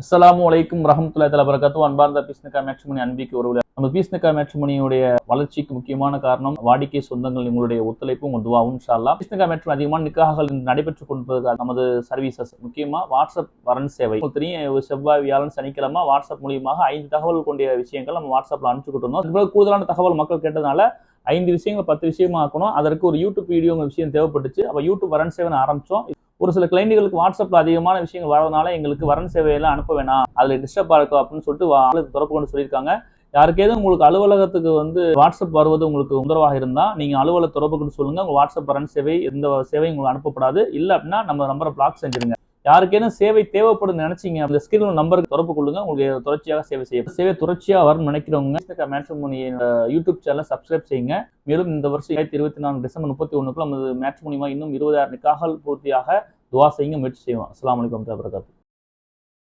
அஸ்ஸலாமு அலைக்கும் வரஹ்மத்துல்லாஹி தஆலா பரகாத்துஹு. அன்பார்ந்த பீஸ்னிகா மேட்ரிமோனி அன்பிக்கு உறவுகளே, நம்ம பீஸ்னிகா மேட்ரிமோனியுடைய வளர்ச்சிக்கு முக்கியமான காரணம் வாடிக்கை சொந்தங்கள் உங்களுடைய ஒத்துழைப்பும் உங்கள் துவாவும் இன்ஷா அல்லாஹ். பீஸ்னிகா மேட்ரிமோனி அதிகமான நிக்காஹ்கள் நடைபெற்றுக் கொண்டிருப்பதற்கு நமது சர்வீசஸ் முக்கியமா வாட்ஸ்அப் வரன் சேவை. உங்களுக்கு தெரியும், செவ்வாய் வியாழன் சனிக்கிழமை வாட்ஸ்அப் மூலியமாக 5 தகவல் கொண்ட விஷயங்கள் நம்ம வாட்ஸ்அப்ல அனுப்பிச்சுக்கிட்டு இருந்தோம். அதுக்கு கூடுதலான தகவல் மக்கள் கேட்டதுனால 5 விஷயங்கள் 10 விஷயமா ஆக்கணும். அதற்கு ஒரு யூடியூப் வீடியோ விஷயம் தேவைப்பட்டுச்சு. அப்ப யூடியூப் வரன் சேவை ஆரம்பிச்சோம். ஒரு சில கிளைண்டுகளுக்கு வாட்ஸ்அப்ல அதிகமான விஷயங்கள் வரதுனால எங்களுக்கு வரன் சேவையெல்லாம் அனுப்ப வேணாம், அதுல டிஸ்டர்பா இருக்கும் அப்படின்னு சொல்லிட்டு தொடர்பு கொண்டு சொல்லியிருக்காங்க. யாருக்கேதும் உங்களுக்கு அலுவலகத்துக்கு வாட்ஸ்அப் வருவது உங்களுக்கு உத்தரவாக இருந்தா நீங்க அலுவலக தொடர்பு கொண்டு சொல்லுங்க. உங்க வாட்ஸ்அப் வரன் சேவை எந்த சேவையும் உங்களுக்கு அனுப்பப்படாது. இல்ல அப்படின்னா நம்ம நம்பரை பிளாக் செஞ்சிருங்க. யாருக்கேனும் சேவை தேவைப்படும் நினைச்சீங்க, அந்த ஸ்கிரீன் நம்பருக்கு தொடர்பு கொள்ளுங்க. உங்களுக்கு தொடர்ச்சியாக சேவை தொடர்ச்சியா வரும்னு நினைக்கிறவங்க மேட்ரிமோனி யூடியூப் சேனலை சப்ஸ்கிரைப் செய்யுங்க. மேலும் இந்த வருஷம் 2024 டிசம்பர் 31 நமது மேட்ரிமோனியமா இன்னும் 20,000 நிக்காஹ்கள் பூர்த்தியாக துவா செய்யுங்க, முயற்சி செய்வோம். அஸ்ஸலாமு அலைக்கும் வரஹ்மத்துல்லாஹி வபரகாத்துஹு.